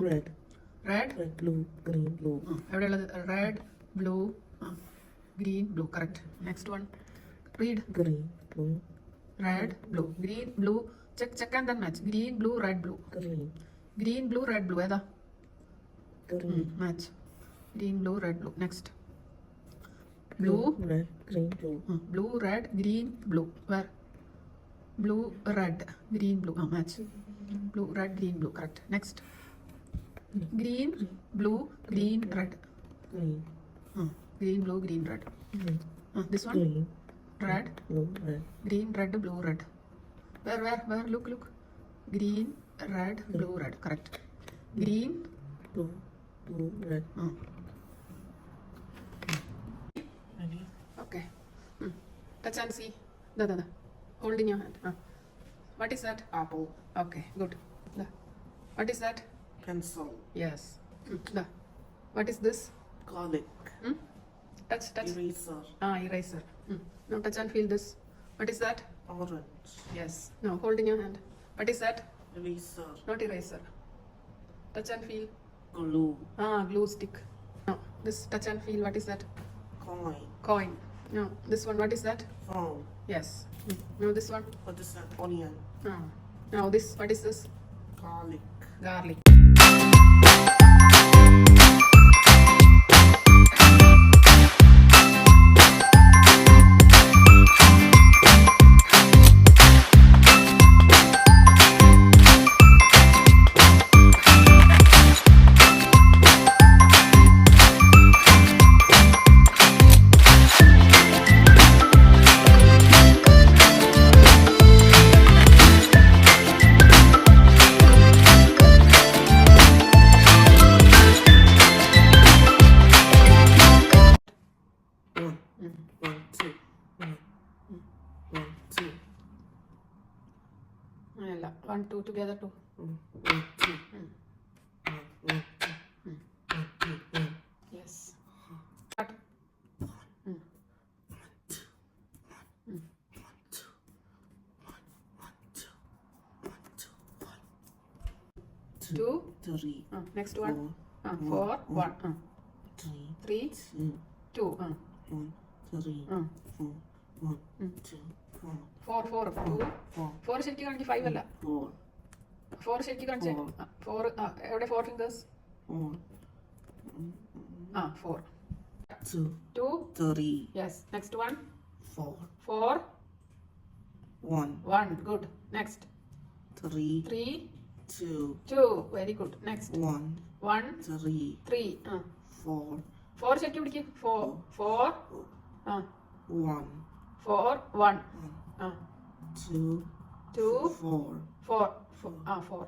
Red. Red. Red, blue, green, blue. എവിടെയുള്ളത്? Red, blue, green, blue. Correct. Next one. Read. Green, blue, red, blue, green, blue. Check and then match. Green, blue, red, blue. green, green, blue, red, blue. ഏതാ? green. Match. Green, blue, red, blue. Next. Blue, Red, green, blue. Blue, red, green, blue. Where? Blue, red, green, blue. Match. Blue, red, green, blue. Correct. Next. Green, blue, green, red. Green, green, blue, green, red. green, this one. green, red, blue, red. green, red, blue, red. Where? Look. Green, red, blue, red. Correct. Green. Blue, blue, red. Ready? Okay. Touch and see. Da. Hold in your hand. What is that? Apple. Okay, good. Da. What is that? Pencil. Yes. Da. What is this? Garlic. Touch. Eraser. Eraser. Now touch and feel this. What is that? Orange. Yes. Now hold in your hand. What is that? Eraser. Not eraser. Touch and feel. Glue. Glue stick. Now this touch and feel. What is that? Coin. Now this one. What is that? Phone. Yes. Now this one. What is that? Onion. Now this. What is this? Garlic. Garlic. One, two. One, two. അല്ല 1 2 together 2. One, two. One, two. One, two. One. Yes. Start. Two. Three. Next one. Four. 4 1. Three. 3 Two. 2. One. Three. Four. One. Two. One. 4 2. Four. 4 ശരിക്കും കാണിച്ച് 5 അല്ല. Four. 4 ശരിക്കും കാണിച്ച് 4. എവിടെ 4 fingers? Four. 4. Two. 2. Three. Yes. Next one. Four. 4 One. 1. Good. Next. Three. 3 Two. 2. Very good. Next. One. 1 Three. 3. Four. 4 ശരിക്കും പിടിക്ക്. 4 One. 4 1. Two. 2 Four. 4 4.